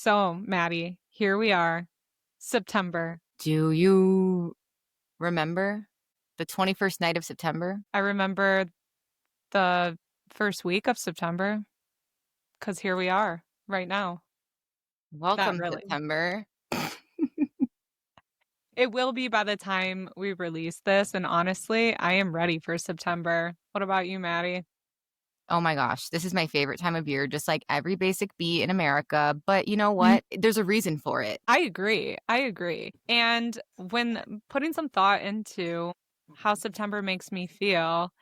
So, Maddie, here we are, September. Do you remember the 21st night of September? I remember the first week of September because here we are right now. Not Welcome, really. September. It will be by the time we release this. And honestly, I am ready for September. What about you, Maddie? Oh my gosh, this is my favorite time of year, just like every basic bee in America. But you know what? There's a reason for it. I agree. And when putting some thought into how September makes me feel,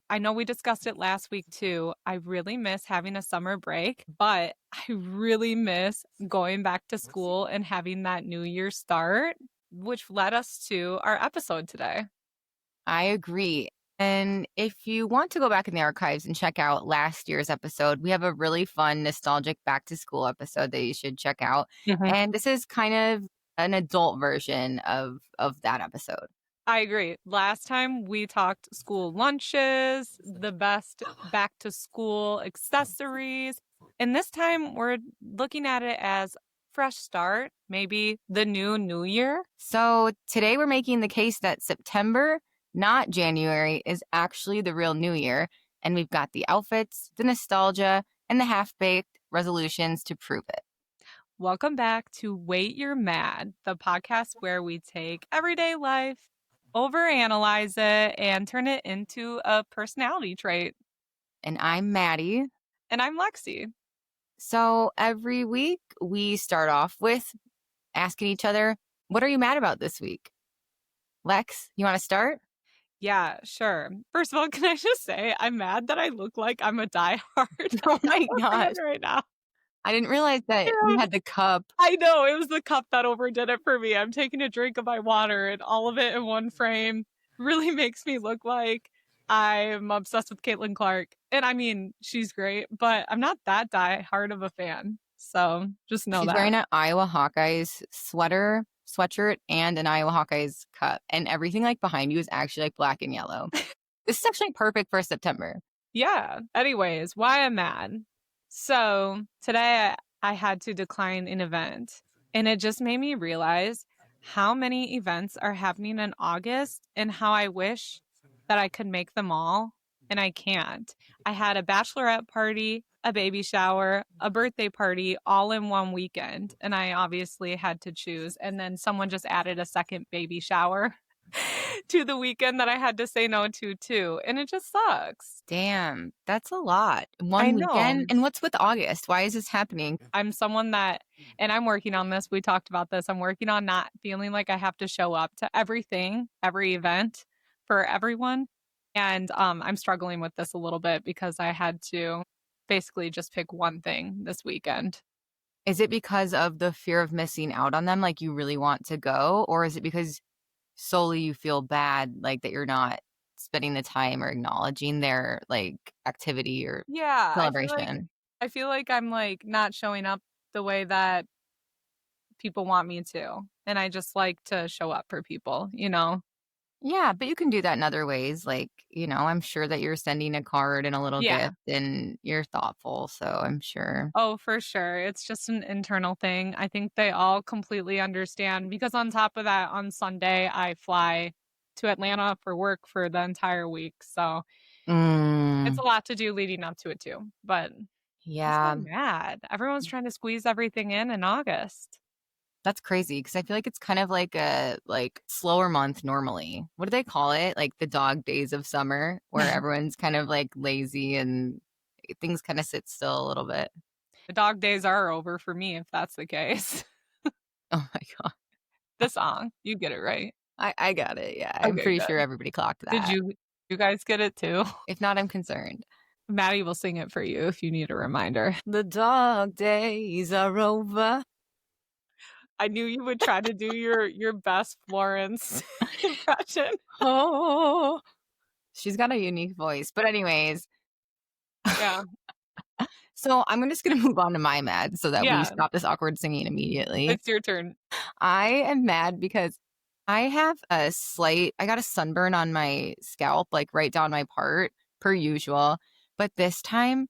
I know we discussed it last week too. I really miss having a summer break, but I really miss going back to school and having that New Year start, which led us to our episode today. I agree. And if you want to go back in the archives and check out last year's episode, we have a really fun, nostalgic back to school episode that you should check out. And this is kind of an adult version of that episode. I agree. Last time we talked school lunches, the best back to school accessories. And this time we're looking at it as fresh start, maybe the new year. So today we're making the case that September, not January, is actually the real New Year. And we've got the outfits, the nostalgia, and the half-baked resolutions to prove it. Welcome back to Wait You're Mad, the podcast where we take everyday life, overanalyze it, and turn it into a personality trait. And I'm Maddie. And I'm Lexi. So every week we start off with asking each other, what are you mad about this week? Lex, you want to start? Yeah, sure. First of all, can I just say I'm mad that I look like I'm a diehard Oh my gosh. right now. I didn't realize that you had the cup. I know, it was the cup that overdid it for me. I'm taking a drink of my water and all of it in one frame really makes me look like I'm obsessed with Caitlin Clark. And I mean, she's great, but I'm not that diehard of a fan. So just know She's that. wearing an Iowa Hawkeyes sweatshirt, and an Iowa Hawkeyes cup. And everything like behind you is actually like black and yellow. This is actually perfect for September. Yeah. Anyways, why I'm mad. So today I had to decline an event, and it just made me realize how many events are happening in August and how I wish that I could make them all, and I can't. I had a bachelorette party, a baby shower, a birthday party all in one weekend, and I obviously had to choose. And then someone just added a second baby shower to the weekend that I had to say no to too. And it just sucks. Damn, that's a lot. One weekend. And what's with August? Why is this happening? I'm someone that, and I'm working on this. We talked about this. I'm working on not feeling like I have to show up to everything, every event for everyone. And I'm struggling with this a little bit because I had to basically just pick one thing this weekend. Is it because of the fear of missing out on them? Like you really want to go? Or is it because solely you feel bad, like that you're not spending the time or acknowledging their like activity or celebration? I feel like I'm like not showing up the way that people want me to. And I just like to show up for people, you know? Yeah, but you can do that in other ways. Like, you know, I'm sure that you're sending a card and a little gift and you're thoughtful. So I'm sure. Oh, for sure. It's just an internal thing. I think they all completely understand because on top of that, on Sunday, I fly to Atlanta for work for the entire week. So it's a lot to do leading up to it too. But yeah, I'm so mad. Everyone's trying to squeeze everything in August. That's crazy because I feel like it's kind of like a slower month normally. What do they call it? Like the dog days of summer where everyone's kind of like lazy and things kind of sit still a little bit. The dog days are over for me if that's the case. Oh my God. The song, you get it right. I got it. Yeah. I'm pretty sure everybody clocked that. Did you guys get it too? If not, I'm concerned. Maddie will sing it for you if you need a reminder. The dog days are over. I knew you would try to do your best Florence impression. Oh, she's got a unique voice. But anyways. Yeah. So I'm just going to move on to my mad so that we stop this awkward singing immediately. It's your turn. I am mad because I have I got a sunburn on my scalp, like right down my part per usual. But this time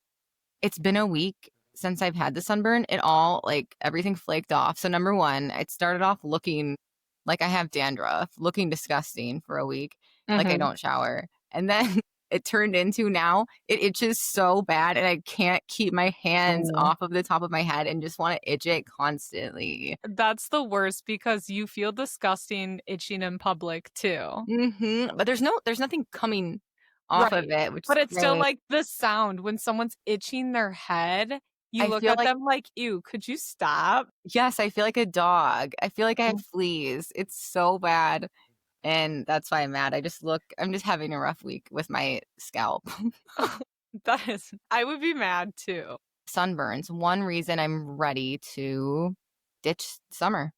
it's been a week since I've had the sunburn, it all like everything flaked off. So number one, it started off looking like I have dandruff, looking disgusting for a week, like I Mm-hmm. don't shower. And then it turned into now it itches so bad and I can't keep my hands Oh. off of the top of my head and just want to itch it constantly. That's the worst because you feel disgusting itching in public too. But there's nothing coming off of Right. it, which is But it's still great. like the sound when someone's itching their head, you I look feel at like them like, ew, could you stop? yes, I feel like a dog. I feel like I have fleas. It's so bad. And that's why I'm mad. I'm just having a rough week with my scalp. That is, I would be mad too. Sunburns. One reason I'm ready to ditch summer.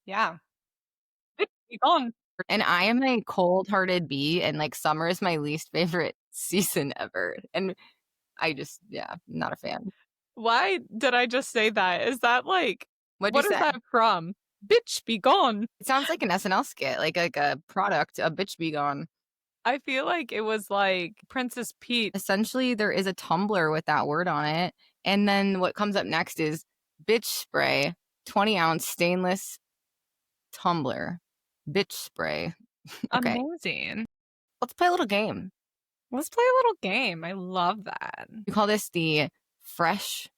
Yeah. Be gone. And I am a cold-hearted bee, and like summer is my least favorite season ever. And yeah, not a fan. Why did I just say that? Is that like, What'd you what is say? that from? Bitch, be gone. It sounds like an SNL skit, like a product, a bitch be gone. I feel like it was like Princess Peach. Essentially, there is a tumbler with that word on it. And then what comes up next is bitch spray, 20-ounce stainless tumbler. Bitch spray. Okay, Amazing. let's play a little game. Let's play a little game. I love that. We call this the Fresh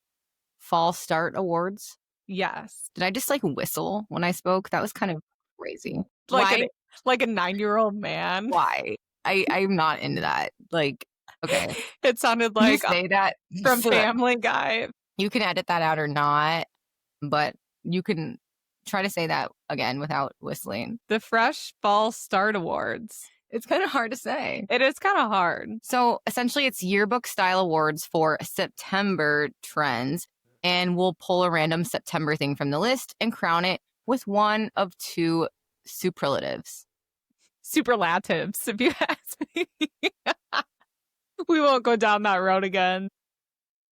Fall Start Awards. Yes. Did I just like whistle when I spoke? That was kind of crazy. Like Why? like a 9-year-old man. Why? I'm not into that. Like, okay. It sounded Can you like say that from so that Family Guy. you can edit that out or not, but you can try to say that again without whistling. The Fresh Fall Start Awards. It's kind of hard to say. It is kind of hard. So essentially, it's yearbook style awards for September trends, and we'll pull a random September thing from the list and crown it with one of two superlatives. Superlatives, if you ask me. We won't go down that road again.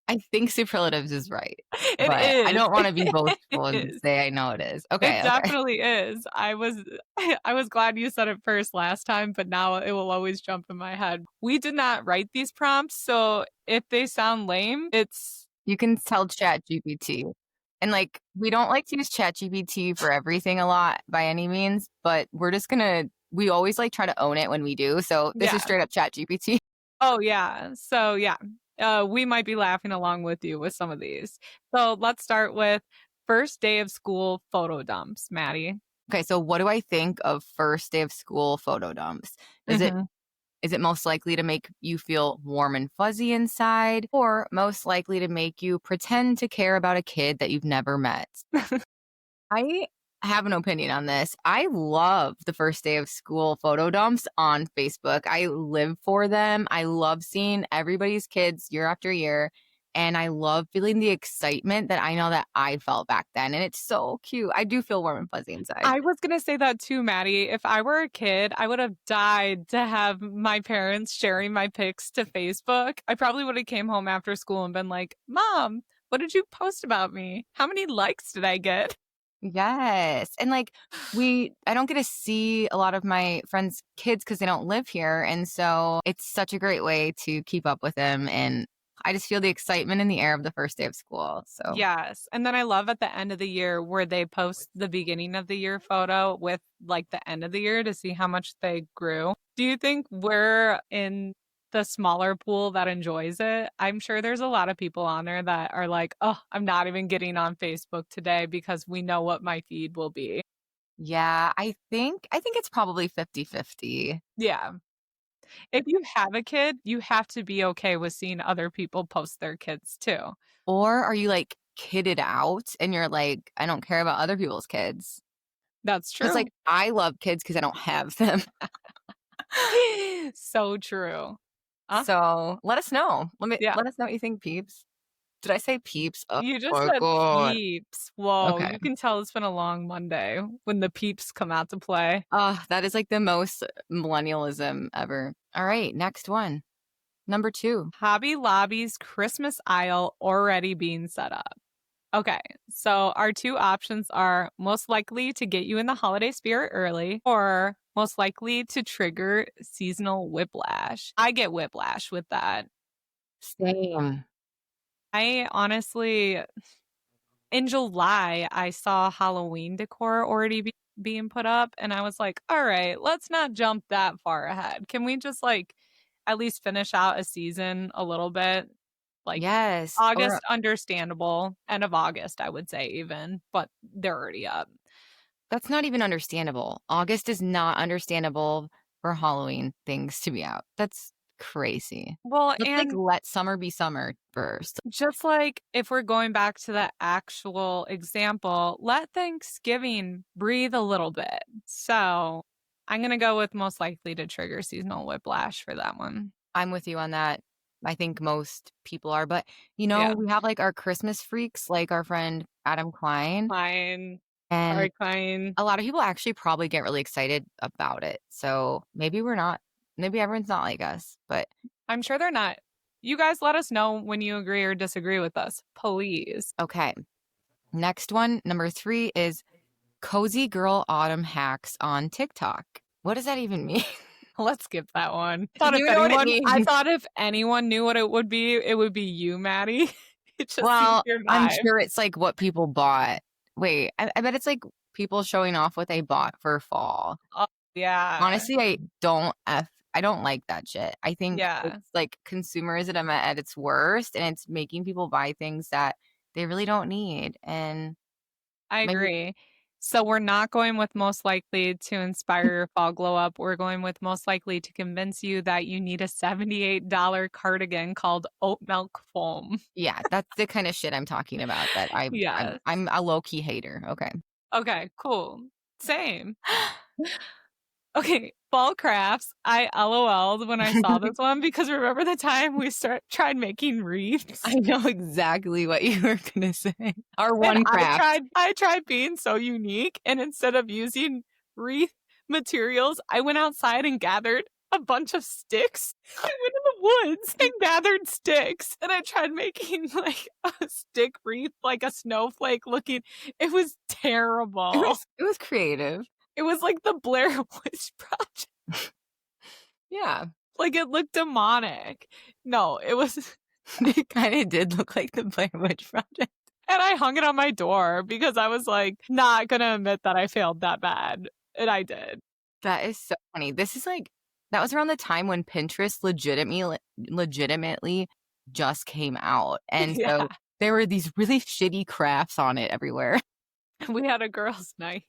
I think superlatives is right. It but is. I don't want to be boastful It and is. say I know it is. Okay. It definitely is. I was glad you said it first last time, but now it will always jump in my head. We did not write these prompts, so if they sound lame, it's You can tell ChatGPT. And like, we don't like to use ChatGPT for everything a lot by any means, but we always like try to own it when we do. So this is straight up ChatGPT. Oh, yeah. So, yeah, we might be laughing along with you with some of these. So let's start with first day of school photo dumps, Maddie. Okay, so what do I think of first day of school photo dumps? Is it most likely to make you feel warm and fuzzy inside, or most likely to make you pretend to care about a kid that you've never met? I have an opinion on this. I love the first day of school photo dumps on Facebook. I live for them. I love seeing everybody's kids year after year. And I love feeling the excitement that I know that I felt back then. And it's so cute. I do feel warm and fuzzy inside. I was going to say that too, Maddie. If I were a kid, I would have died to have my parents sharing my pics to Facebook. I probably would have came home after school and been like, Mom, what did you post about me? How many likes did I get? Yes. And like I don't get to see a lot of my friends' kids because they don't live here. And so it's such a great way to keep up with them. And I just feel the excitement in the air of the first day of school. So yes. And then I love at the end of the year where they post the beginning of the year photo with like the end of the year to see how much they grew. Do you think we're in the smaller pool that enjoys it? I'm sure there's a lot of people on there that are like, oh, I'm not even getting on Facebook today because we know what my feed will be. yeah, I think it's probably 50-50. Yeah. If you have a kid, you have to be okay with seeing other people post their kids too. Or are you like kidded out and you're like, I don't care about other people's kids? That's true. It's like, I love kids because I don't have them. So true. So let us know. Yeah. Let us know what you think, peeps. Did I say peeps? Oh You just my said God. peeps. Whoa, Okay. you can tell it's been a long Monday when the peeps come out to play. That is like the most millennialism ever. All right, next one. Number 2. Hobby Lobby's Christmas aisle already being set up. Okay, so our two options are most likely to get you in the holiday spirit early or most likely to trigger seasonal whiplash. I get whiplash with that. Same. I honestly, in July, I saw Halloween decor already being put up, and I was like, all right, let's not jump that far ahead. Can we just like at least finish out a season a little bit? Like Yes. Or August, understandable. End of August, I would say even, but they're already up. that's not even understandable. August is not understandable for Halloween things to be out. That's crazy. Well, Let's like and let summer be summer first. just like if we're going back to the actual example, let Thanksgiving breathe a little bit. So I'm going to go with most likely to trigger seasonal whiplash for that one. I'm with you on that. I think most people are, but Yeah. we have like our Christmas freaks, like our friend Adam Klein, Fine. and Sorry, Klein. a lot of people actually probably get really excited about it. So maybe we're not, maybe everyone's not like us, but I'm sure they're not. You guys let us know when you agree or disagree with us, please. okay. Next one, number 3 is cozy girl autumn hacks on TikTok. What does that even mean? Let's skip that one. You know what it I means. thought if anyone knew what it would be you, Maddie. It just seems Well, your I'm vibe. sure it's like what people bought. Wait, I bet it's like people showing off what they bought for fall. Oh, yeah. Honestly, I don't like that shit. I think Yeah. it's like consumerism at its worst, and it's making people buy things that they really don't need. And I maybe, agree. So we're not going with most likely to inspire your fall glow up. We're going with most likely to convince you that you need a $78 cardigan called oat milk foam. yeah, that's the kind of shit I'm talking about. That Yes. I'm a low key hater. Okay. Okay, cool. Same. Okay, fall crafts. I LOL'd when I saw this one because remember the time we tried making wreaths? I know exactly what you were gonna say. Our And one craft. I tried being so unique, and instead of using wreath materials, I went outside and gathered a bunch of sticks. I went in the woods and gathered sticks, and I tried making like a stick wreath, like a snowflake looking. It was terrible. It was creative. It was like the Blair Witch Project. Yeah. Like it looked demonic. No, it was. It kind of did look like the Blair Witch Project. And I hung it on my door because I was like, not gonna admit that I failed that bad. And I did. That is so funny. This is like that was around the time when Pinterest legitimately just came out. And Yeah. so there were these really shitty crafts on it everywhere. We had a girls' night.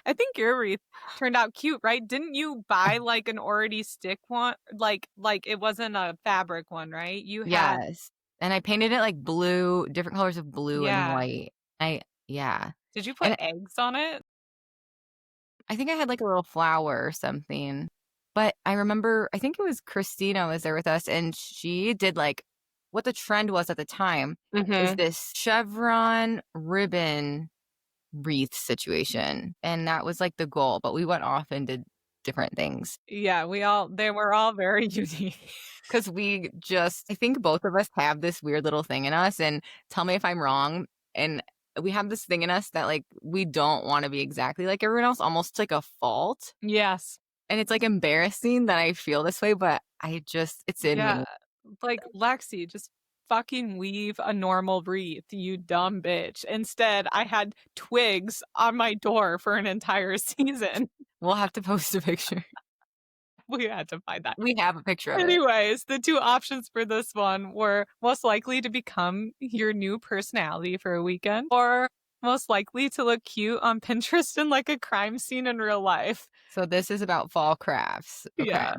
I think your wreath turned out cute, right? Didn't you buy like an already stick one? Like it wasn't a fabric one, right? You had. Yes. And I painted it like blue, different colors of blue and Yeah. white. Yeah. Did you put And eggs on it? I think I had like a little flower or something. But I remember, I think it was Christina was there with us, and she did like what the trend was at the time is Mm-hmm. this chevron ribbon wreath situation. And that was like the goal, but we went off and did different things Yeah, they were all very unique. because I think both of us have this weird little thing in us. And tell me if I'm wrong. And we have this thing in us that like we don't want to be exactly like everyone else, almost like a fault. Yes. And it's like embarrassing that I feel this way, but it's in Yeah. me. Like Lexi, just fucking weave a normal wreath, you dumb bitch. Instead, I had twigs on my door for an entire season. We'll have to post a picture. We had to find that. We have a picture of it. Anyways, the two options for this one were most likely to become your new personality for a weekend or most likely to look cute on Pinterest in like a crime scene in real life. So this is about fall crafts. Okay. Yeah.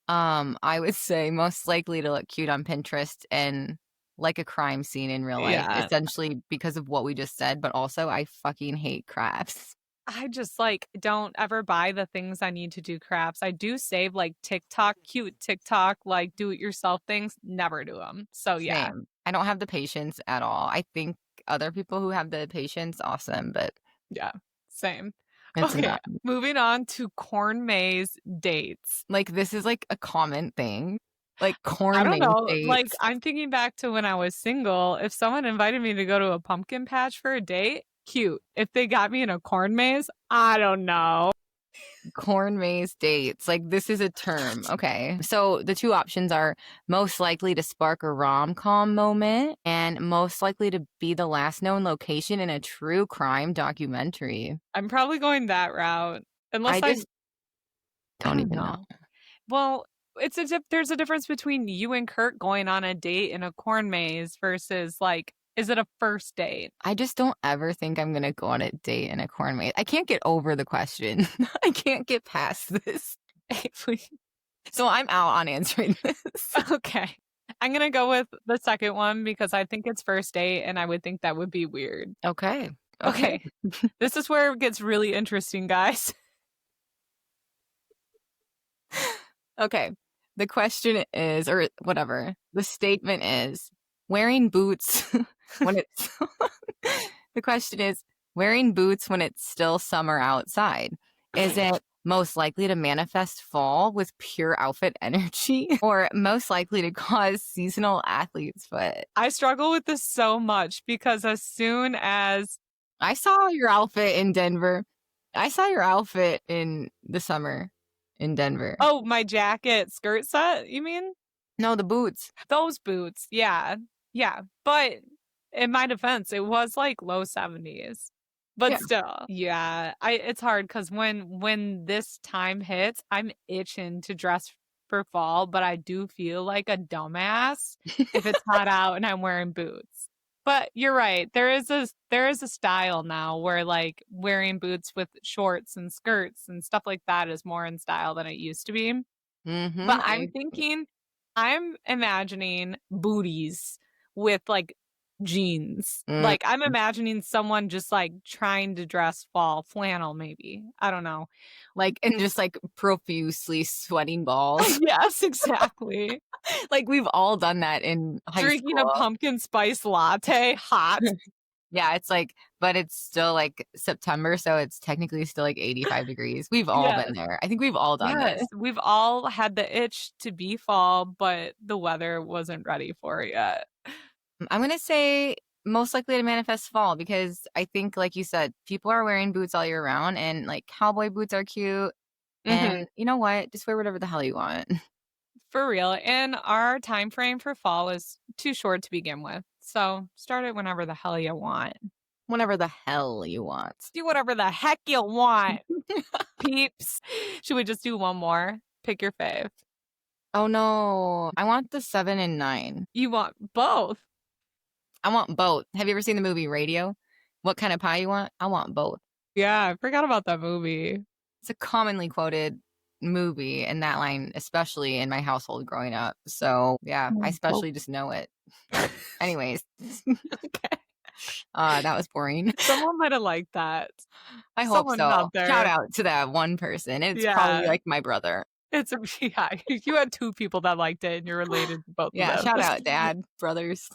I would say most likely to look cute on Pinterest and like a crime scene in real life, Yeah. essentially because of what we just said, but also I fucking hate crafts. I just like don't ever buy the things I need to do crafts. I do save like TikTok, cute TikTok, like do it yourself things, never do them. So yeah. Same. I don't have the patience at all. I think other people who have the patience, awesome, but Yeah. Same. it's Okay. not. Moving on to corn maze dates. Like this is like a common thing. Like I corn don't maze know. Like dates. I'm thinking back to when I was single. If someone invited me to go to a pumpkin patch for a date, cute. If they got me in a corn maze, I don't know. Corn maze dates. Like, this is a term. Okay. So the two options are most likely to spark a rom-com moment and most likely to be the last known location in a true crime documentary. I'm probably going that route. Unless I just I don't don't even know. know. Well, there's a difference between you and Kurt going on a date in a corn maze versus like, is it a first date? I just don't ever think I'm going to go on a date in a corn maze. I can't get over the question. I can't get past this. So I'm out on answering this. Okay. I'm going to go with the second one because I think it's first date and I would think that would be weird. Okay. Okay. This is where it gets really interesting, guys. Okay. The question is, or whatever, the statement is wearing boots when it's, the question is wearing boots when it's still summer outside. Is it most likely to manifest fall with pure outfit energy or most likely to cause seasonal athlete's foot? I struggle with this so much because as soon as I saw your outfit in Denver, I saw your outfit in the summer in Denver. Oh, my jacket skirt set, you mean? No, the boots. Those boots. Yeah. Yeah. But in my defense, it was like low 70s. But Yeah. still, yeah, it's hard because when this time hits, I'm itching to dress for fall, but I do feel like a dumbass if it's hot out and I'm wearing boots. But you're right. There is a style now where like wearing boots with shorts and skirts and stuff like that is more in style than it used to be. But I'm imagining booties with like jeans. Like I'm imagining someone just like trying to dress fall flannel, maybe. I don't know. Like, and just like profusely sweating balls. Yes, exactly. Like we've all done that in high Drinking school. a pumpkin spice latte, hot. Yeah, it's like, but it's still like September, so it's technically still like 85 degrees. We've all been there. I think we've all done this. We've all had the itch to be fall, but the weather wasn't ready for it yet. I'm going to say most likely to manifest fall because I think, like you said, people are wearing boots all year round and like cowboy boots are cute. And you know what? Just wear whatever the hell you want. For real. And our time frame for fall is too short to begin with. So start it whenever the hell you want. Whenever the hell you want. Do whatever the heck you want, peeps. Should we just do one more? Pick your fave. Oh no. I want the 7 and 9. You want both? I want both. Have you ever seen the movie Radio? What kind of pie you want? I want both. Yeah, I forgot about that movie. It's a commonly quoted movie, and that line, especially in my household growing up. So yeah, I especially just know it. Anyways. Okay. That was boring. Someone might have liked that. I hope Someone so. out there. Shout out to that one person. It's probably like my brother. Yeah, you had two people that liked it and you're related to both of them. Yeah, shout out dad, brothers.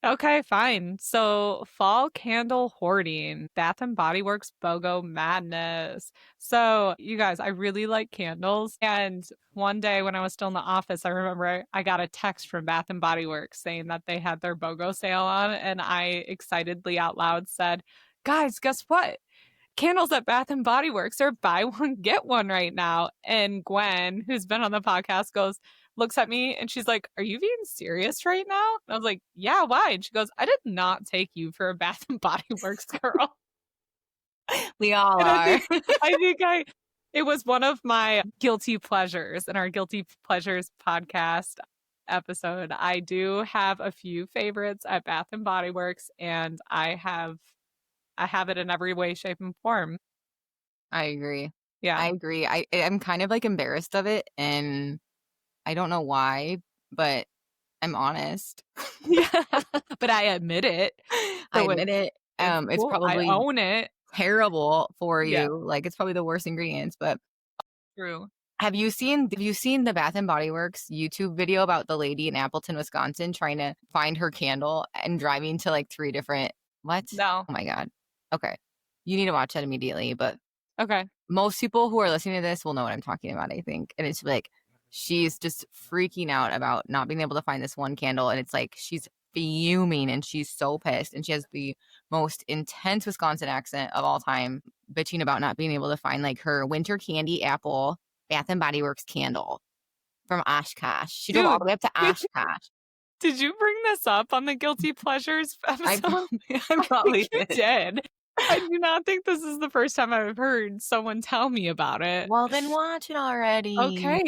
Okay, fine. So fall candle hoarding, Bath and Body Works BOGO madness. So you guys, I really like candles. And one day when I was still in the office, I remember I got a text from Bath and Body Works saying that they had their BOGO sale on. And I excitedly out loud said, guys, guess what? Candles at Bath and Body Works are buy one, get one right now. And Gwen, who's been on the podcast, looks at me and she's like, are you being serious right now? And I was like, yeah, why? And she goes, I did not take you for a Bath and Body Works girl. We all are. It was one of my guilty pleasures in our Guilty Pleasures podcast episode. I do have a few favorites at Bath and Body Works, and I have it in every way, shape, and form. I agree. Yeah. I agree. I'm kind of like embarrassed of it, and I don't know why, but I'm honest. Yeah. But I admit it. I admit it. It's cool. probably I own it. Terrible for you. Yeah. Like it's probably the worst ingredients, but True. Have you seen the Bath and Body Works YouTube video about the lady in Appleton, Wisconsin trying to find her candle and driving to like 3 different what? No. Oh my God. Okay. You need to watch that immediately, but okay. Most people who are listening to this will know what I'm talking about, I think. And it's like she's just freaking out about not being able to find this one candle, and it's like she's fuming and she's so pissed, and she has the most intense Wisconsin accent of all time. bitching about not being able to find like her winter candy apple Bath and Body Works candle from Oshkosh. She drove all Dude, the way up to Oshkosh. did you bring this up on the Guilty Pleasures episode? I probably You did. did. I do not think this is the first time I've heard someone tell me about it. Well, then watch it already. Okay.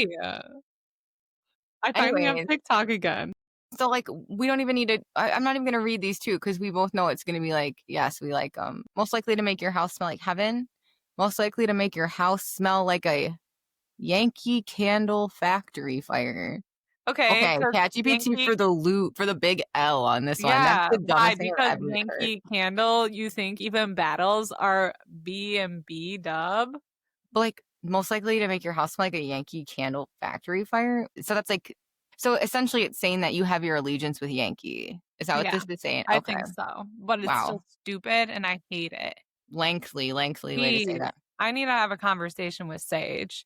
I finally have Anyways, TikTok again. so like we don't even need to. I'm not even gonna read these two because we both know it's gonna be like, yes, we like most likely to make your house smell like heaven, most likely to make your house smell like a Yankee Candle factory fire. Okay, Okay, 'cause ChatGPT Yankee for the loot for the big L on this one. That's yeah, the why? dumbest thing Because I've ever heard. Yankee Candle, you think even battles are B and B dub? But like most likely to make your house smell like a Yankee Candle factory fire. So that's like, so essentially it's saying that you have your allegiance with Yankee. Is that what Yeah, this is saying? I Okay. think so. But it's Wow. just stupid and I hate it. Lengthy way to say Please, that. I need to have a conversation with Sage.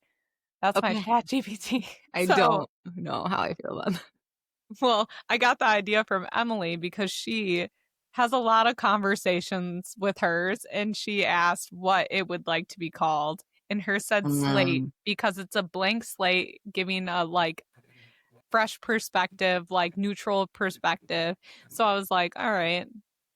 That's my Okay. ChatGPT. I So, don't know how I feel about that. well, I got the idea from Emily because she has a lot of conversations with hers and she asked what it would like to be called. And her said slate because it's a blank slate giving a like fresh perspective, like neutral perspective. So I was like, all right,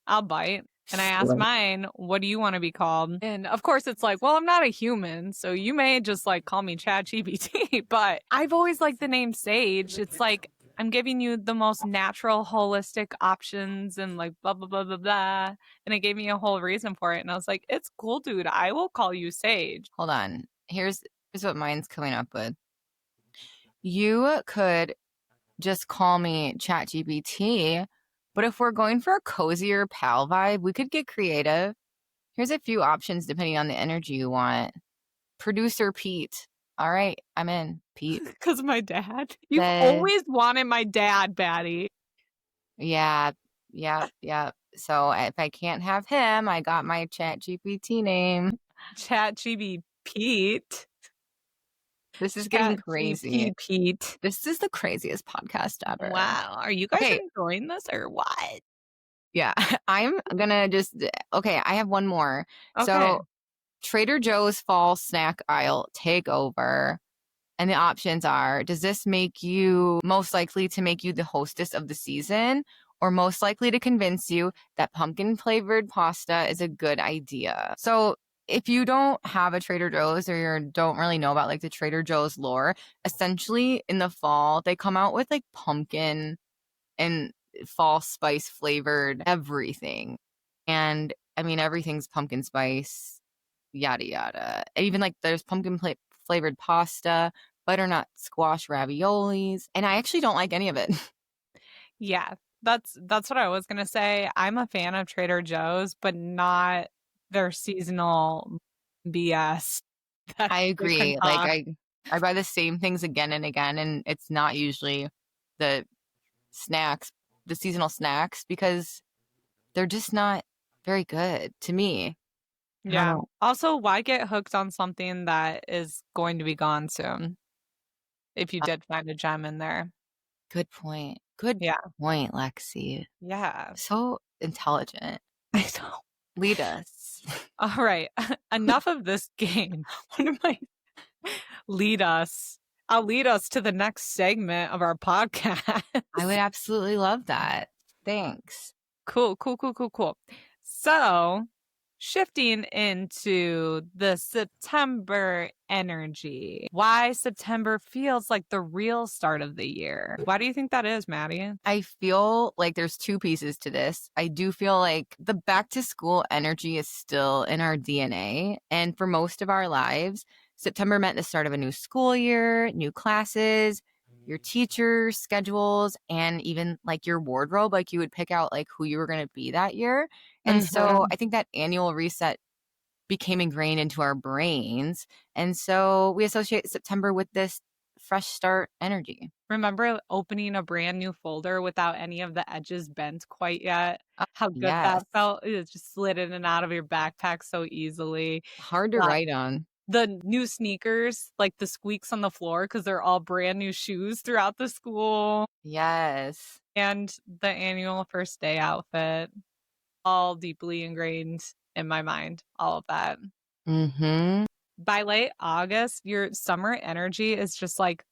I'll bite. And I asked Slate. mine, what do you want to be called? And of course, it's like, well, I'm not a human. So you may just like call me ChatGPT, but I've always liked the name Sage. It's like, I'm giving you the most natural, holistic options and like blah, blah, blah, blah, blah. And it gave me a whole reason for it. And I was like, it's cool, dude. I will call you Sage. Hold on. Here's what mine's coming up with. You could just call me ChatGPT, but if we're going for a cozier pal vibe, we could get creative. Here's a few options depending on the energy you want. Producer Pete. All right, I'm in. Pete. Because my dad. You've The, always wanted my dad, Batty. yeah. So if I can't have him, I got my ChatGPT name. ChatGPT Pete. This is getting crazy. Pete. This is the craziest podcast ever. Wow. Are you guys enjoying this or what? Yeah, I'm gonna just okay. I have one more. Okay. So Trader Joe's fall snack aisle takeover. And the options are, does this make you most likely to make you the hostess of the season or most likely to convince you that pumpkin flavored pasta is a good idea? So if you don't have a Trader Joe's or you don't really know about like the Trader Joe's lore, essentially in the fall, they come out with like pumpkin and fall spice flavored everything. And I mean, everything's pumpkin spice, yada, yada. And even like there's pumpkin flavored pasta, butternut squash raviolis, and I actually don't like any of it. Yeah, that's what I was gonna say. I'm a fan of Trader Joe's, but not their seasonal BS. I agree. Like I buy the same things again and again, and it's not usually the snacks, the seasonal snacks, because they're just not very good to me. Yeah. Also, why get hooked on something that is going to be gone soon? If you did find a gem in there. Good point. Good point, Lexi. Yeah. So intelligent. I know. Lead us. All right. Enough of this game. What am I? Lead us. I'll lead us to the next segment of our podcast. I would absolutely love that. Thanks. Cool. So, shifting into the September energy. Why September feels like the real start of the year. Why do you think that is, Maddie? I feel like there's two pieces to this. I do feel like the back to school energy is still in our DNA. And for most of our lives, September meant the start of a new school year, new classes, your teachers' schedules, and even like your wardrobe. Like you would pick out like who you were going to be that year. And so I think that annual reset became ingrained into our brains. And so we associate September with this fresh start energy. Remember opening a brand new folder without any of the edges bent quite yet? How good that felt? It just slid in and out of your backpack so easily. Hard to write on. The new sneakers, like the squeaks on the floor because they're all brand new shoes throughout the school. Yes. And the annual first day outfit, all deeply ingrained in my mind, all of that. Mm-hmm. By late August, your summer energy is just like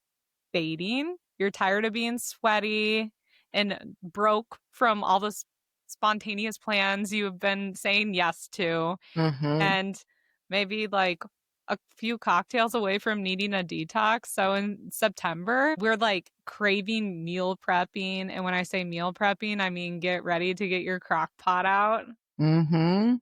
fading. You're tired of being sweaty and broke from all the spontaneous plans you've been saying yes to, Mm-hmm. and maybe like a few cocktails away from needing a detox. So in September, we're like craving meal prepping. And when I say meal prepping, I mean get ready to get your crock pot out, Mm-hmm.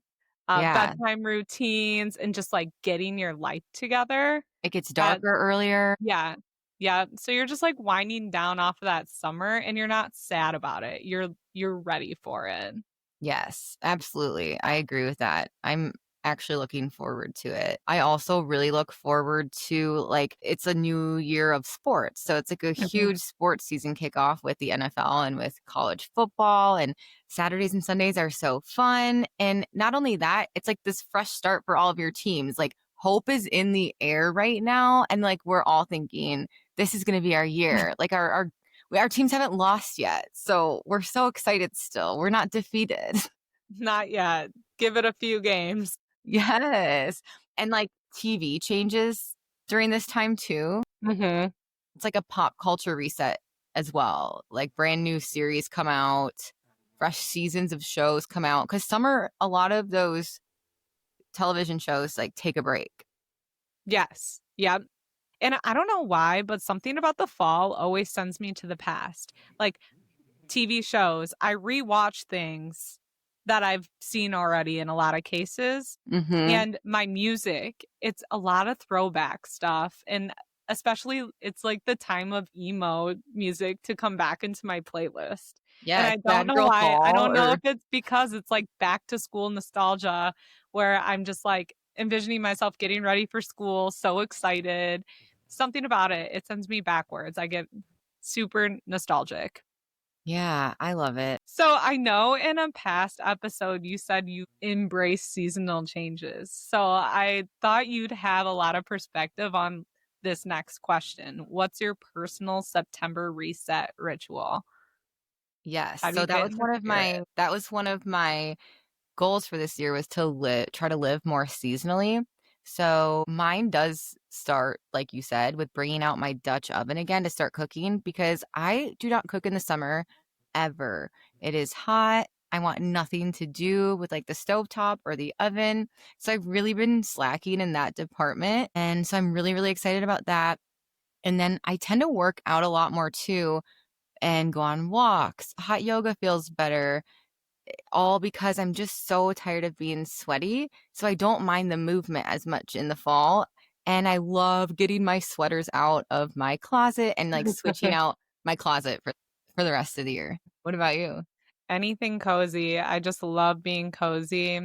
Yeah. bedtime routines, and just like getting your life together. It gets At darker earlier. Yeah. Yeah. So you're just like winding down off of that summer and you're not sad about it. You're ready for it. Yes, absolutely. I agree with that. I'm actually looking forward to it. I also really look forward to like it's a new year of sports. So it's like a Mhm. huge sports season kickoff with the NFL and with college football, and Saturdays and Sundays are so fun. And not only that, it's like this fresh start for all of your teams. Like hope is in the air right now, and like we're all thinking this is going to be our year. Like our teams haven't lost yet. So we're so excited still. We're not defeated. Not yet. Give it a few games. Yes. And like TV changes during this time too. Mhm. It's like a pop culture reset as well. Like brand new series come out, fresh seasons of shows come out. Because summer, a lot of those television shows like take a break. Yes. Yep. And I don't know why, but something about the fall always sends me to the past. Like TV shows, I rewatch things that I've seen already in a lot of cases. Mm-hmm. And my music, it's a lot of throwback stuff. And especially, it's like the time of emo music to come back into my playlist. And Yes, I don't Bad know Girl why. I Fall don't know or if it's because it's like back to school nostalgia where I'm just like envisioning myself getting ready for school, so excited. Something about it, it sends me backwards. I get super nostalgic. yeah, I love it. So I know in a past episode you said you embrace seasonal changes. So I thought you'd have a lot of perspective on this next question. What's your personal September reset ritual? Yes. How do So you that get was into one of spirit? my goals for this year was to try to live more seasonally. So mine does start, like you said, with bringing out my Dutch oven again to start cooking because I do not cook in the summer ever. It is hot. I want nothing to do with like the stovetop or the oven. So I've really been slacking in that department. And so I'm really, really excited about that. And then I tend to work out a lot more too and go on walks. Hot yoga feels better all because I'm just so tired of being sweaty. So I don't mind the movement as much in the fall. And I love getting my sweaters out of my closet and like switching out my closet for the rest of the year. What about you? Anything cozy. I just love being cozy.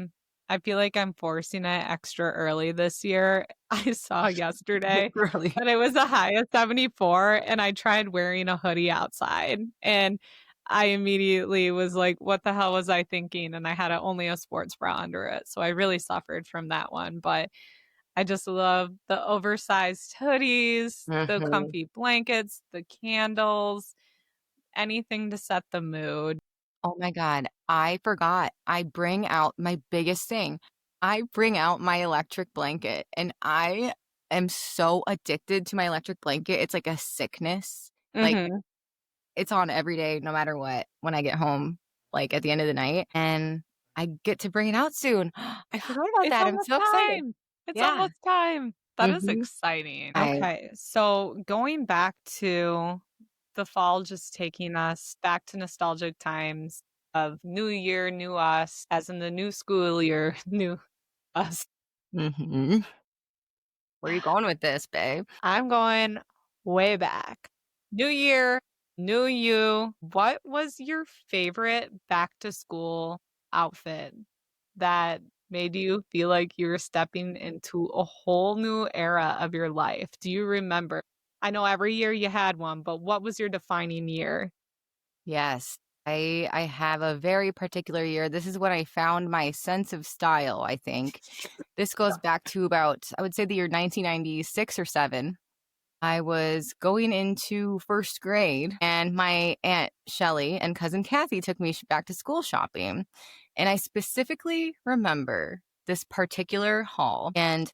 I feel like I'm forcing it extra early this year. I saw yesterday Really? that it was a high of 74, and I tried wearing a hoodie outside. And I immediately was like, what the hell was I thinking? And I had only a sports bra under it. So I really suffered from that one. But I just love the oversized hoodies, the Hmm. comfy blankets, the candles, anything to set the mood. Oh my God. I forgot. I bring out my biggest thing. I bring out my electric blanket and I am so addicted to my electric blanket. It's like a sickness. Like Hmm. it's on every day, no matter what, when I get home, like at the end of the night. And I get to bring it out soon. I forgot about It's that. I'm almost so excited. time. It's Yeah. almost time. That is Hmm. exciting. I Okay, so going back to the fall, just taking us back to nostalgic times of new year, new us, as in the new school year, new us. hmm Where are you going with this, babe? I'm going way back. New year, new you. What was your favorite back to school outfit that made you feel like you were stepping into a whole new era of your life? Do you remember? I know every year you had one, but what was your defining year? Yes. I have a very particular year. This is when I found my sense of style, I think. This goes back to about, I would say the year 1996 or 7. I was going into first grade, and my Aunt Shelly and cousin Kathy took me back to school shopping. And I specifically remember this particular hall, and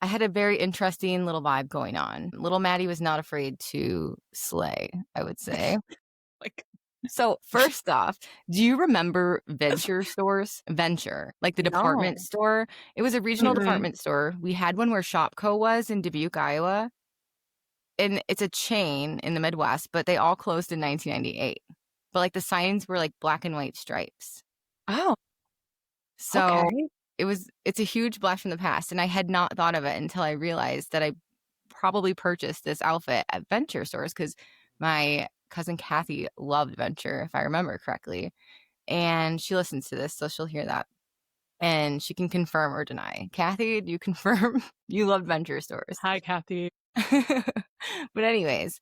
I had a very interesting little vibe going on. Little Maddie was not afraid to slay, I would say. Like, So, first off, do you remember Venture stores? Venture, like the department no. store. It was a regional Mm-mm. department store. We had one where Shopko was in Dubuque, Iowa. And it's a chain in the Midwest, but they all closed in 1998. But like the signs were like black and white stripes. Oh, So okay. it's a huge blast from the past. And I had not thought of it until I realized that I probably purchased this outfit at Venture stores because my cousin Kathy loved Venture, if I remember correctly. And she listens to this, so she'll hear that. And she can confirm or deny. Kathy, do you confirm you loved Venture stores? Hi, Kathy. But anyways,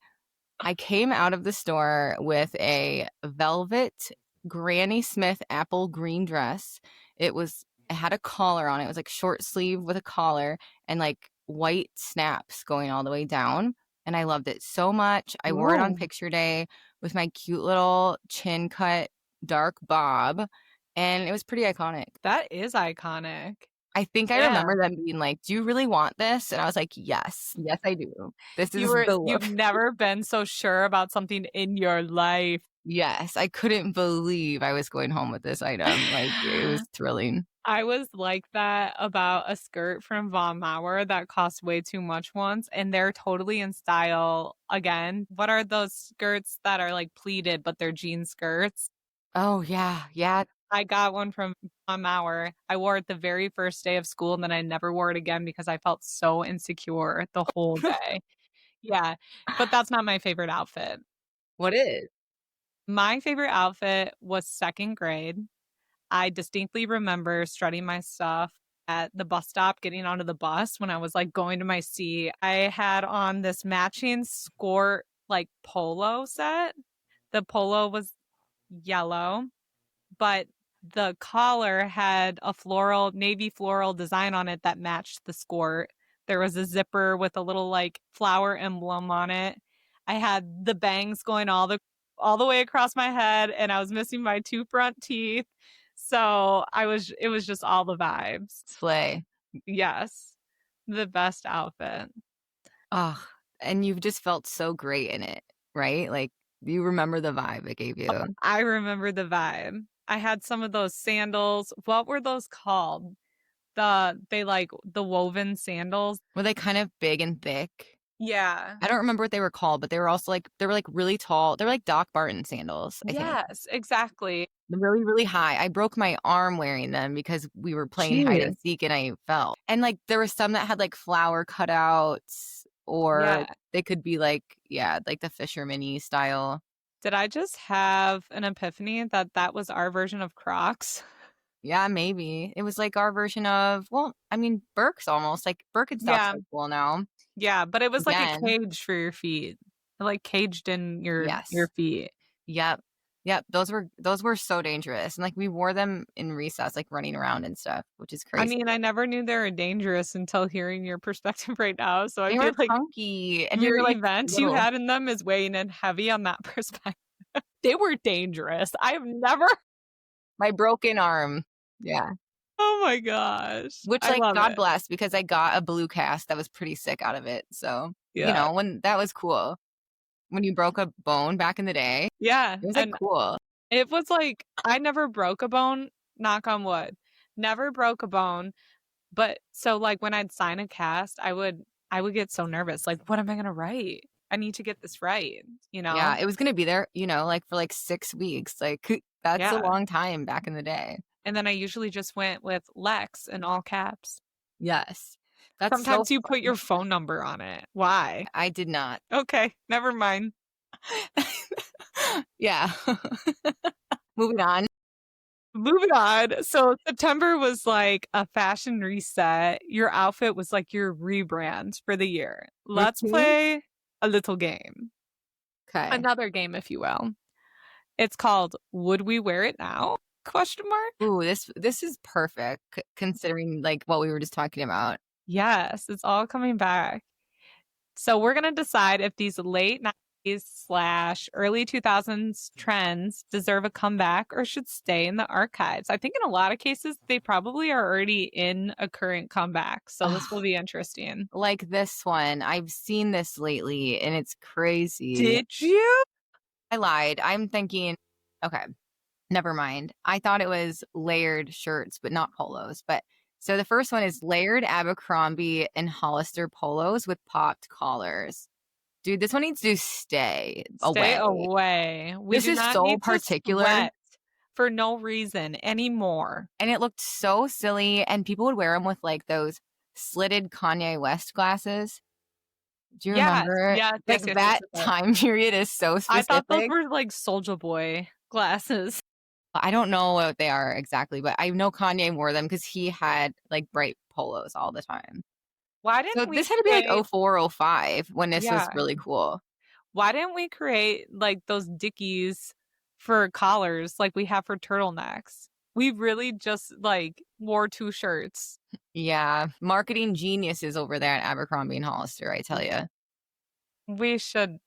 I came out of the store with a velvet Granny Smith apple green dress. It had a collar on it. It was like short sleeve with a collar and like white snaps going all the way down. And I loved it so much. I wore it on Ooh, picture day with my cute little chin cut dark bob. And it was pretty iconic. that is iconic. I think I Yeah. remember them being like, "Do you really want this?" And I was like, "Yes. Yes, I do. This is the You've look." never been so sure about something in your life. Yes, I couldn't believe I was going home with this item. Like, it was thrilling. I was like that about a skirt from Von Maur that cost way too much once, and they're totally in style again. What are those skirts that are like pleated, but they're jean skirts? Oh, yeah, yeah. I got one from Von Maur. I wore it the very first day of school, and then I never wore it again because I felt so insecure the whole day. Yeah, but that's not my favorite outfit. What is? My favorite outfit was second grade. I distinctly remember strutting my stuff at the bus stop, getting onto the bus when I was like going to my seat. I had on this matching skirt like polo set. The polo was yellow, but the collar had a navy floral design on it that matched the skirt. There was a zipper with a little like flower emblem on it. I had the bangs going all the way across my head, and I was missing my two front teeth. So it was just all the vibes. Slay. Yes. The best outfit. Oh, and you've just felt so great in it, right? Like, you remember the vibe it gave you. I remember the vibe. I had some of those sandals. What were those called? They like the woven sandals. Were they kind of big and thick? Yeah. I don't remember what they were called, but they were also like, they were like really tall. They were like Doc Marten sandals, I think. Yes, exactly. Really, really high. I broke my arm wearing them because we were playing hide Jeez. and seek and I fell. And like there were some that had like flower cutouts or Yeah. they could be like, yeah, like the Fisherman-y style. Did I just have an epiphany that that was our version of Crocs? Yeah, maybe. It was like our version of, well, I mean, Birks almost. Like Birkenstocks Yeah. are cool now. Yeah, but it was like a Again, cage for your feet. Like caged in your yes. feet. Yep. Yep. Those were so dangerous. And like we wore them in recess, like running around and stuff, which is I crazy. mean, I never knew they were dangerous until hearing your perspective right now. So I They were feel like chunky and we your were like event you little. had in them is weighing in heavy on that perspective. They were dangerous. I've never My broken arm. Yeah. Oh my gosh. Which, I like, love God it. bless because I got a blue cast that was pretty sick out of it. So, Yeah. when that was cool. When you broke a bone back in the day, Yeah, it was like and cool. it was like I never broke a bone, knock on wood. Never broke a bone, but so like when I'd sign a cast, I would get so nervous. Like, what am I gonna write? I need to get this right, you know? Yeah, it was gonna be there, like for like 6 weeks. Like that's a Yeah. long time back in the day. And then I usually just went with Lex in all caps. Yes. That's so Sometimes you put fun. your phone number on it. Why? I did not. Okay, never mind. Yeah. Moving on. Moving on. So September was like a fashion reset. Your outfit was like your rebrand for the year. Let's Mhm. play a little game. Okay. Another game, if you will. It's called Would We Wear It Now? Question mark. Ooh, this is perfect considering like what we were just talking about. Yes, it's all coming back. So we're gonna decide if these late slash early 2000s trends deserve a comeback or should stay in the archives? I think in a lot of cases, they probably are already in a current comeback. So this will Ugh, be interesting. like this one. I've seen this lately and it's crazy. Did you? I lied. I'm thinking, okay, never mind. I thought it was layered shirts, but not polos. But so the first one is layered Abercrombie and Hollister polos with popped collars. Dude, this one needs to stay Stay away. away. We This do is not so need to particular. sweat for no reason anymore. And it looked so silly. And people would wear them with like those slitted Kanye West glasses. Do you Yes, remember? yes, yes, Like yes, yes, that yes, yes. time period is so I thought those specific. were like Soldier Boy glasses. I don't know what they are exactly, but I know Kanye wore them because he had like bright polos all the time. Why So didn't we this had to be like create, 04, 05 when this was yeah, really cool. why didn't we create like those Dickies for collars like we have for turtlenecks? We really just like wore two shirts. Yeah, marketing geniuses over there at Abercrombie and Hollister, I tell you. We should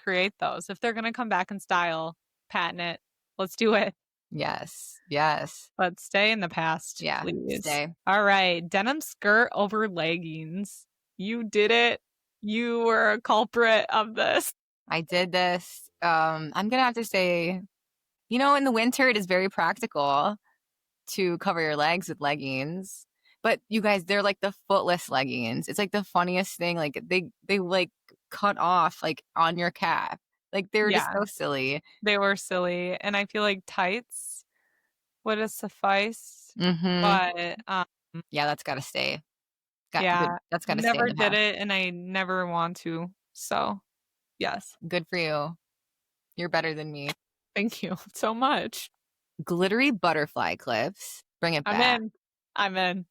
create those. If they're gonna come back in style, patent it. Let's do it. Yes, yes, But stay in the past, yeah, please. stay. All right. Denim skirt over leggings. You did it. You were a culprit of this. I did this. I'm gonna have to say, in the winter it is very practical to cover your legs with leggings. But you guys, they're like the footless leggings. It's like the funniest thing. Like they like cut off like on your calf. Like they were just Yeah, so silly. they were silly. And I feel like tights would have sufficed. Mm-hmm. But Yeah, that's gotta stay. yeah, That's gotta stay in never the did past. it and I never want to. So, yes. Good for you. You're better than me. Thank you so much. Glittery butterfly clips. Bring it I'm back. in. I'm in.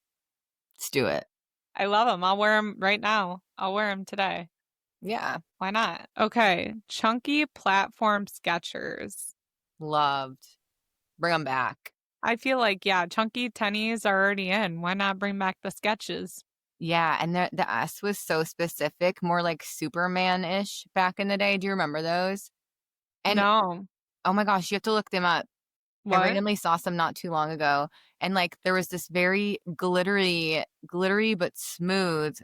Let's do it. I love them. I'll wear them right now. I'll wear them today. Yeah. Why not? Okay. Chunky platform Skechers. Loved. Bring them back. I feel like, yeah, chunky tennies are already in. Why not bring back the sketches? Yeah, and the S was so specific, more like Superman-ish back in the day. Do you remember those? And No. oh my gosh, you have to look them up. I What? randomly saw some not too long ago, and like there was this very glittery but smooth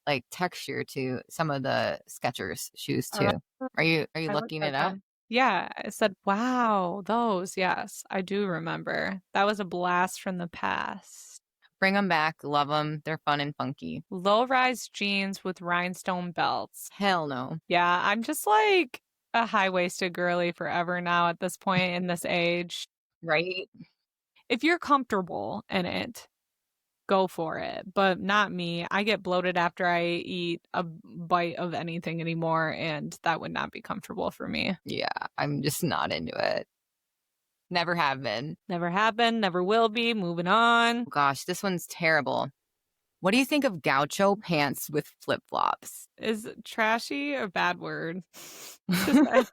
like texture to some of the Skechers shoes Uh, too. Are you I looked looking at it up? them. Yeah, I said, wow, those. Yes, I do remember. That was a blast from the past. Bring them back. Love them. They're fun and funky. Low rise jeans with rhinestone belts. Hell no. Yeah, I'm just like a high waisted girly forever now at this point in this age. Right? If you're comfortable in it, go for it. But not me. I get bloated after I eat a bite of anything anymore, and that would not be comfortable for me. Yeah, I'm just not into it. Never have been. Never happened, never will be. Moving on. Gosh, this one's terrible. What do you think of gaucho pants with flip-flops? Is trashy a bad word to say?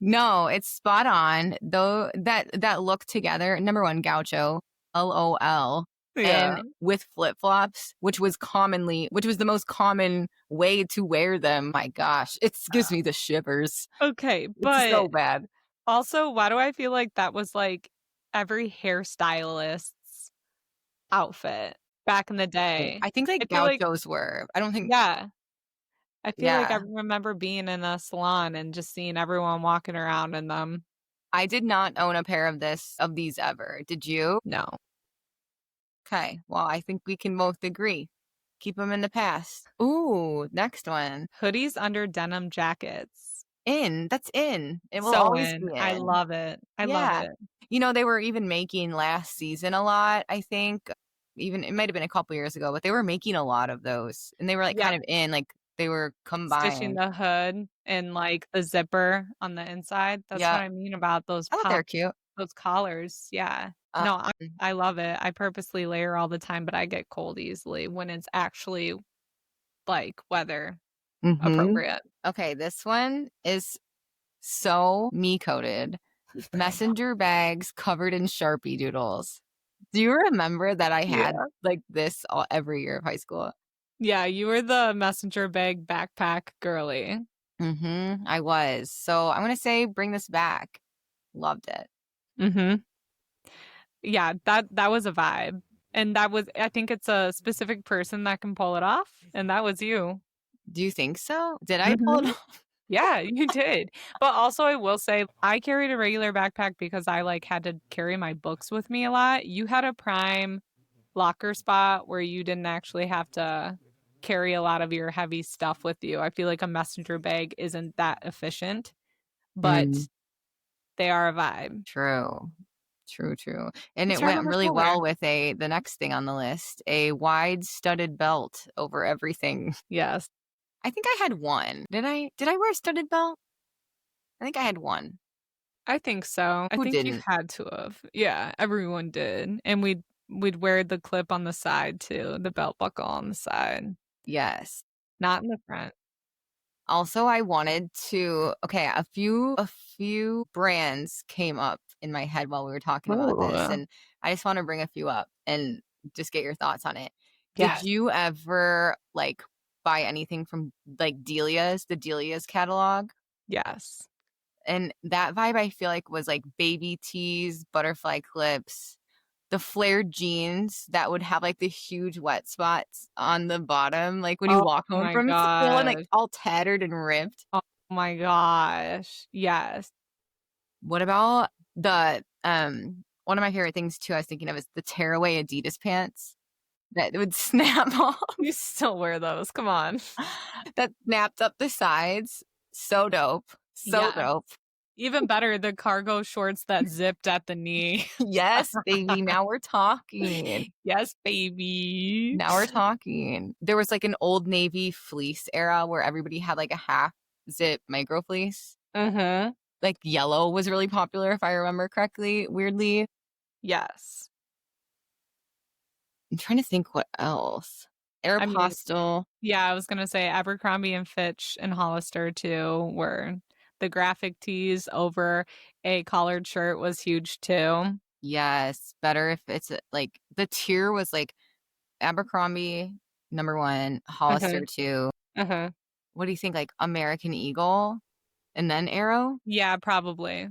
No, it's spot on. Though that look together, number one, gaucho, LOL, Yeah. and with flip-flops, which was the most common way to wear them. My gosh, it gives me the shivers. Okay, It's so but bad. also, why do I feel like that was like every hairstylist's outfit back in the day? I think I like feel like, gauchos were. I don't think, yeah, I feel like I yeah. remember being in a salon and just seeing everyone walking around in them. I did not own a pair of these ever. Did you? No. Okay. Well, I think we can both agree. Keep them in the past. Ooh, next one. Hoodies under denim jackets. In. That's in. It will So always in. be I in. love it. I love Yeah. it. They were even making last season a lot, I think. Even it might have been a couple years ago, but they were making a lot of those. And they were like Yeah. kind of in, like they were Stitching combined. the hood and like the zipper on the inside. That's what Yeah. I mean about those I thought they're cute. those collars. Yeah. Um, No, I love it. I purposely layer all the time, but I get cold easily when it's actually like weather mhm. appropriate. Okay, this one is so me coded. Messenger bags covered in Sharpie doodles. Do you remember that I had Yeah. like this every year of high school? Yeah, you were the messenger bag backpack girly. I was. So I'm gonna say bring this back. Loved it. Mm-hmm. Yeah, that was a vibe. And that was I think it's a specific person that can pull it off, and that was you. Do you think so? Did I pull it Mm-hmm. off? Yeah, you did. But also I will say I carried a regular backpack because I like had to carry my books with me a lot. You had a prime locker spot where you didn't actually have to carry a lot of your heavy stuff with you. I feel like a messenger bag isn't that efficient, Mm, but they are a vibe. true. True. And Let's it try went number really 4. well with the next thing on the list, a wide studded belt over everything. Yes, I think I had one. Did I wear a studded belt? I think I had one. I think so. I Who think you didn't? had to have. Yeah, everyone did. And we'd wear the clip on the side too, the belt buckle on the side, Yes. not in the front. Also, I wanted to okay, a few brands came up in my head while we were talking about this, Oh, and I just want to bring a few up and just get your thoughts on it. Did yes, you ever like buy anything from like the Delia's catalog? yes. And that vibe I feel like was like baby tees, butterfly clips, the flared jeans that would have like the huge wet spots on the bottom, like when you Oh walk home my from school and like gosh. all tattered and ripped. Oh my gosh. Yes. What about the one of my favorite things too I was thinking of is the tearaway Adidas pants that would snap off You still wear those. Come on. that snapped up the sides. So dope. So Yeah. dope. Even better, the cargo shorts that zipped at the knee. Yes, baby. Now we're talking. Yes, baby. Now we're talking. There was like an Old Navy fleece era where everybody had like a half zip micro fleece. Mm-hmm. Like yellow was really popular if I remember correctly, weirdly. Yes. I'm trying to think what else. I mean, Aeropostale. yeah, I was gonna say Abercrombie and Fitch and Hollister too were the graphic tees over a collared shirt was huge too. Yes, better if it's like the tier was like Abercrombie number 1, Mm-hmm. Hollister 2. Mm-hmm. What do you think? Like American Eagle and then Arrow? Yeah, probably.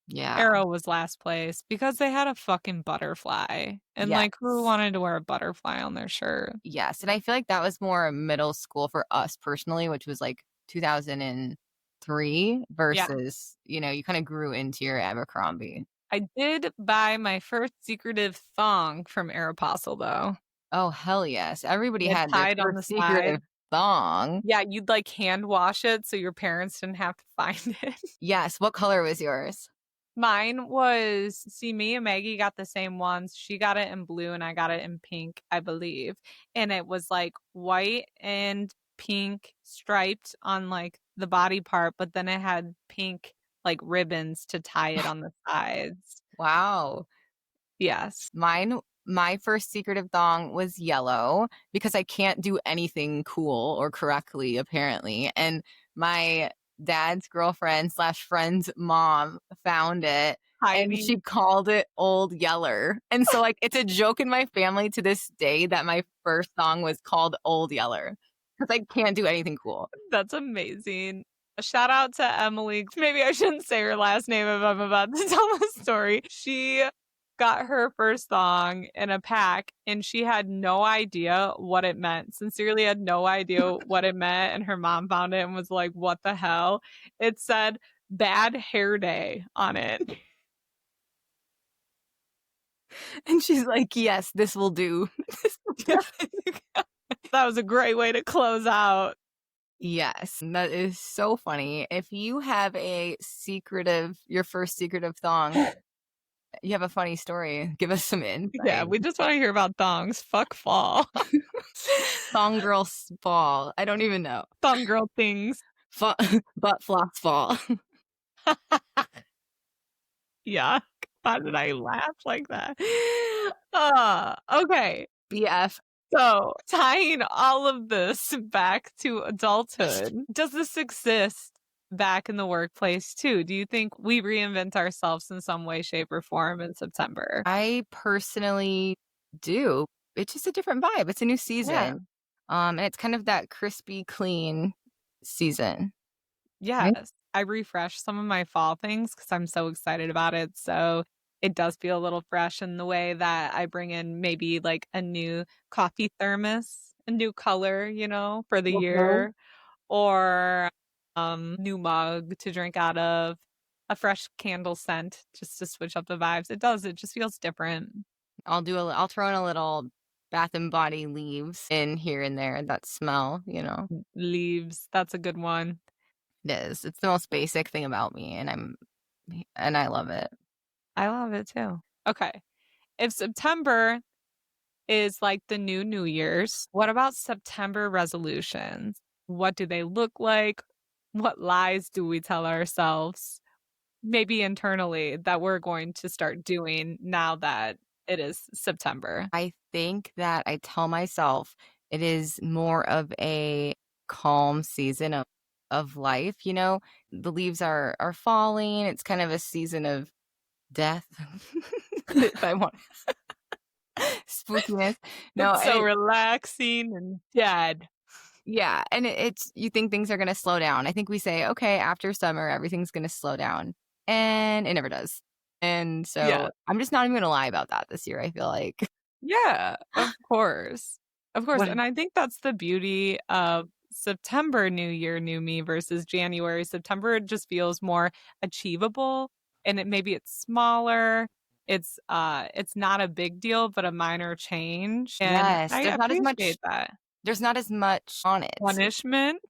Yeah. Arrow was last place because they had a fucking butterfly. And like who Yes. wanted to wear a butterfly on their shirt? Yes. And I feel like that was more middle school for us personally, which was like 2003 Yeah. versus, you kind of grew into your Abercrombie. I did buy my first secretive thong from Aeropostale though. Oh, hell yes. Everybody It had their tied on the first side. secretive thong. Yeah, you'd like hand wash it so your parents didn't have to find it. Yes. What color was yours? Mine was, see, me and Maggie got the same ones. She got it in blue and I got it in pink, I believe. And it was like white and pink striped on like the body part, but then it had pink like ribbons to tie it on the sides. Wow. Yes. My first secretive thong was yellow because I can't do anything cool or correctly, apparently. And my dad's girlfriend slash friend's mom found it and Heidi. she called it Old Yeller. And so, like, it's a joke in my family to this day that my first song was called Old Yeller because I can't do anything cool. That's amazing. A shout out to Emily. Maybe I shouldn't say her last name if I'm about to tell the story. She got her first song in a pack and she had no idea what it meant. Sincerely had no idea what it meant. And her mom found it and was like, what the hell? It said bad hair day on it. And she's like, yes, this will do. That was a great way to close out. Yes, that is so funny. If you have your first secretive thong, you have a funny story. Give us some Yeah, insight. we just want to hear about thongs. Fuck fall. Thong girl fall. I don't even know. Thong girl things. Butt floss fall. Yeah. Why did I laugh like that? Okay. BF. So tying all of this back to adulthood, does this exist back in the workplace too? Do you think we reinvent ourselves in some way, shape, or form in September? I personally do. It's just a different vibe. It's a new Yeah. season. And it's kind of that crispy, clean season, right? Yes. I refresh some of my fall things because 'cause I'm so excited about it, so it does feel a little fresh in the way that I bring in maybe, like, a new coffee thermos, a new color, for the Okay. year, or, new mug to drink out of, a fresh candle scent just to switch up the vibes. It just feels different. I'll throw in a little Bath and Body leaves in here and there that smell, you know? Leaves, that's a good one. It is. It's the most basic thing about me, and I love it. I love it too. Okay. If September is like the New Year's, what about September resolutions? What do they look like? What lies do we tell ourselves, maybe internally, that we're going to start doing now that it is September? I think that I tell myself it is more of a calm season of life, you know? The leaves are falling. It's kind of a season of death. If I want spookiness. No, It's and so relaxing and dead. yeah, and it's you think things are gonna slow down. I think we say, "Okay, after summer, everything's gonna slow down," and it never does. And Yeah. so, I'm just not even gonna lie about that this year, I feel like. Yeah, of course. Of course, What and I think that's the beauty of September New Year, New Me versus January. September just feels more achievable and maybe it's smaller. It's not a big deal, but a minor change. And Yes, I appreciate that. there's not as much on it. Punishment.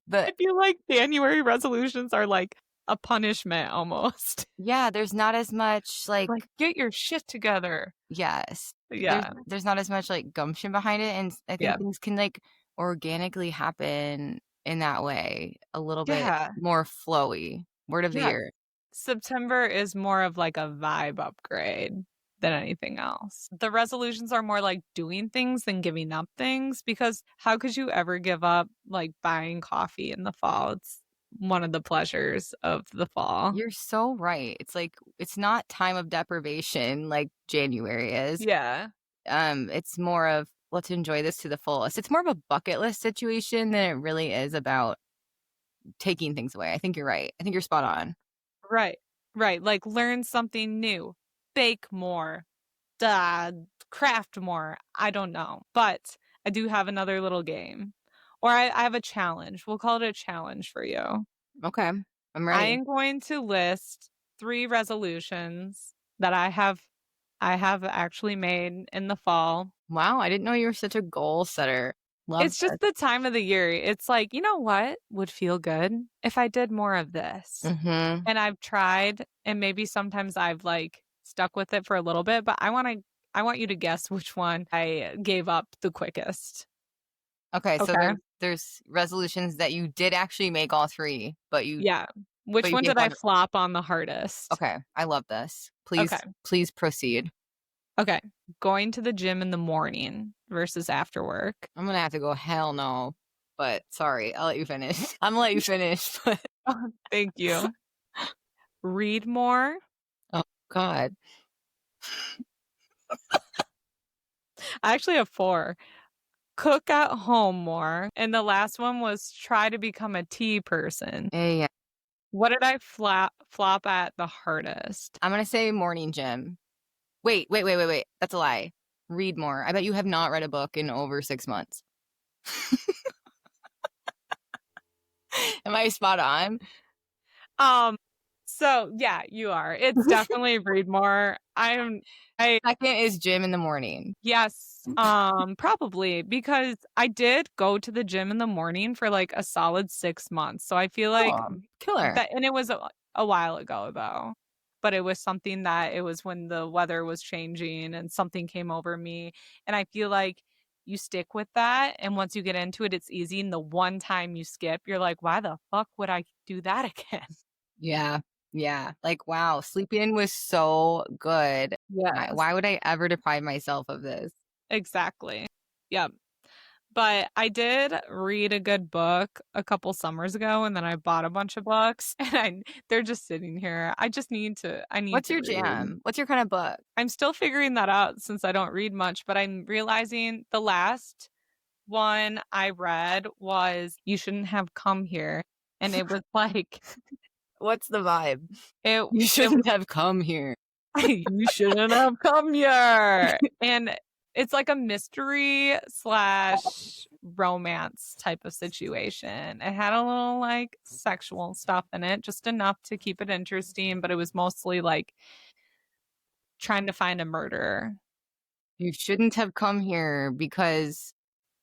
The I feel like January resolutions are like a punishment almost. Yeah, there's not as much, Like, get your shit together. yes. Yeah. There's not as much, gumption behind it, and I Yeah. think things can, organically happen in that way, a little bit Yeah. more flowy. Word of the Yeah. year. September is more of like a vibe upgrade than anything else. The resolutions are more like doing things than giving up things because how could you ever give up like buying coffee in the fall? It's one of the pleasures of the fall. You're so right. It's like it's not time of deprivation like January is. Yeah. It's more of let's enjoy this to the fullest. It's more of a bucket list situation than it really is about taking things away. I think you're right. I think you're spot on. Right. Right. Like learn something new, bake more, uh, craft more. I don't know. But I do have another little game. Or I have a challenge. We'll call it a challenge for you. Okay. I'm I ready. am going to list 3 resolutions that I have actually made in the fall. Wow, I didn't know you were such a goal setter. Love It's just this. the time of the year. It's like, you know what would feel good if I did more of this? Mhm. And I've tried, and maybe sometimes I've, like, stuck with it for a little bit, but I want you to guess which one I gave up the quickest. Okay, so Okay? there's resolutions that you did actually make all 3, Yeah. Which but you one gave did I one. flop on the hardest? Okay, I love this. Okay. Please proceed. Okay. Going to the gym in the morning versus after work. I'm gonna have to go, "Hell no." But sorry, I'll let you finish. Imma let you finish, but Oh, thank you. Read more. oh god. I actually have 4. Cook at home more. And the last one was try to become a tea person. Yeah, yeah. What did I flop at the hardest? I'm gonna say morning gym. Wait. That's a lie. Read more. I bet you have not read a book in over 6 months. Am I spot on? Um, so yeah, you are. It's definitely read more. I Second is gym in the morning. yes, probably because I did go to the gym in the morning for like a solid 6 months. So I feel like Oh, killer. that, and it was a while ago though. But it was something that it was when the weather was changing and something came over me. And I feel like you stick with that. And once you get into it, it's easy. And the one time you skip, you're like, why the fuck would I do that again? Yeah. Yeah. Like, wow, sleep in was so good. Yes, Why would I ever deprive myself of this? exactly. Yep. But I did read a good book a couple summers ago, and then I bought a bunch of books, and they're just sitting here. I need What's to your read. jam? What's your kind of book? I'm still figuring that out since I don't read much, but I'm realizing the last one I read was You Shouldn't Have Come Here. And it was like, What's the vibe? it, You it shouldn't have come here. you shouldn't have come here. And it's like a mystery slash romance type of situation. It had a little like sexual stuff in it, just enough to keep it interesting, but it was mostly like trying to find a murderer. You shouldn't have come here because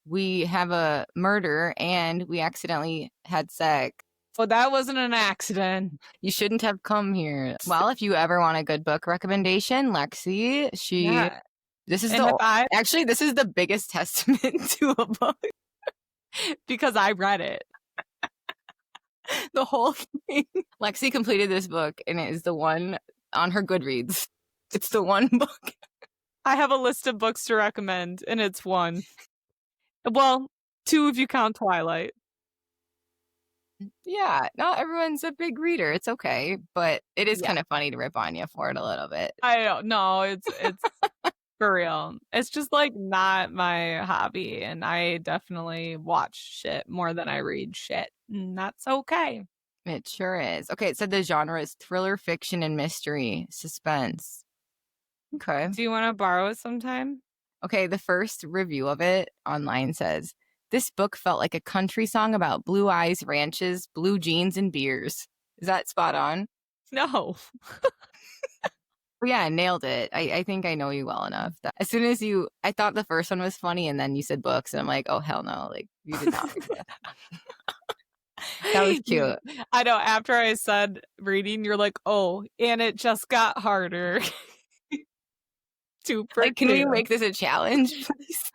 we have a murder and we accidentally had sex. Well, that wasn't an accident. You shouldn't have come here. Well, if you ever want a good book recommendation, Lexi, Yeah. this is And if I, actually, this is the biggest testament to a book. because I read it. The whole thing. Lexi completed this book and it is the one on her Goodreads. It's the one book. I have a list of books to recommend, and it's one. Well, two if you count Twilight. Yeah, not everyone's a big reader. It's okay, but it is Yeah. kind of funny to rip on you for it a little bit. I don't know. It's for real. It's just like not my hobby, and I definitely watch shit more than I read shit, and that's okay. It sure is. Okay, it said the genre is thriller, fiction, and mystery, suspense. Okay. Do you want to borrow it sometime? Okay, the first review of it online says, this book felt like a country song about blue eyes, ranches, blue jeans, and beers. Is that spot on? No. Well, yeah, nailed it. I think I know you well enough. That as soon as I thought the first one was funny, and then you said books, and I'm like, oh, hell no. Like, you did not read that. That was cute. I know. After I said reading, you're like, oh, and it just got harder. Like, can we make this a challenge, please?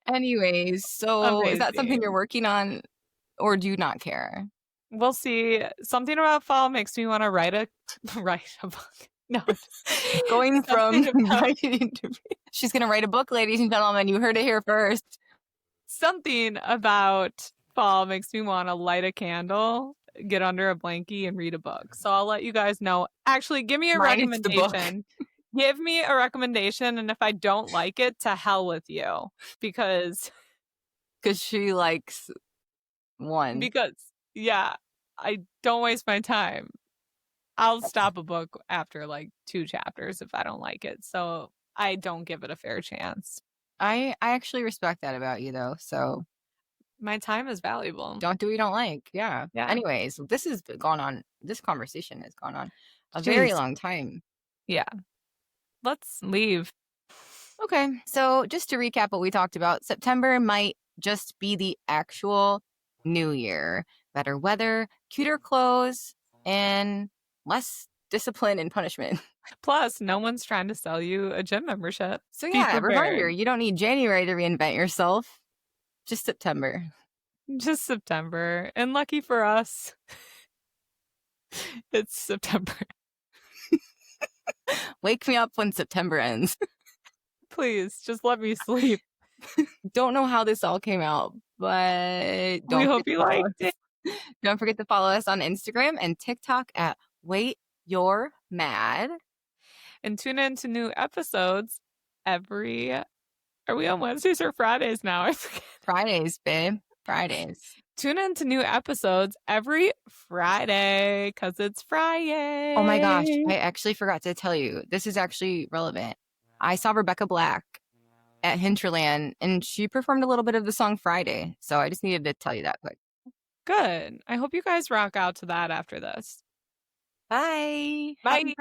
Anyways, so is that something you're working on, or do you not care? We'll see. Something about fall makes me want to write a book. No, going from writing to she's gonna write a book, ladies and gentlemen. You heard it here first. Something about fall makes me want to light a candle, get under a blankie, and read a book. So I'll let you guys know. Actually, give me a recommendation. Give me a recommendation, and if I don't like it, to hell with you, because she likes one. Because yeah, I don't waste my time. I'll stop a book after like 2 chapters if I don't like it. So I don't give it a fair chance. I actually respect that about you, though. So my time is valuable. Don't do what you don't like. Yeah. Anyways, this conversation has gone on a very long time. Yeah. Let's leave. Okay. So just to recap what we talked about, September might just be the actual new year. Better weather, cuter clothes, and less discipline and punishment. Plus, no one's trying to sell you a gym membership. So yeah, reminder, you don't need January to reinvent yourself. Just September. Just September. And lucky for us, it's September. Wake me up when September ends. Please, just let me sleep. Don't know how this all came out, but we hope you liked it. Don't forget to follow us on Instagram and TikTok at Wait You're Mad. And tune in to new episodes are we on Wednesdays or Fridays now? I forget. Fridays, babe. Fridays. Tune in to new episodes every Friday because it's Friday. Oh my gosh. I actually forgot to tell you. This is actually relevant. I saw Rebecca Black at Hinterland and she performed a little bit of the song Friday. So I just needed to tell you that quick. Good. I hope you guys rock out to that after this. Bye. Bye.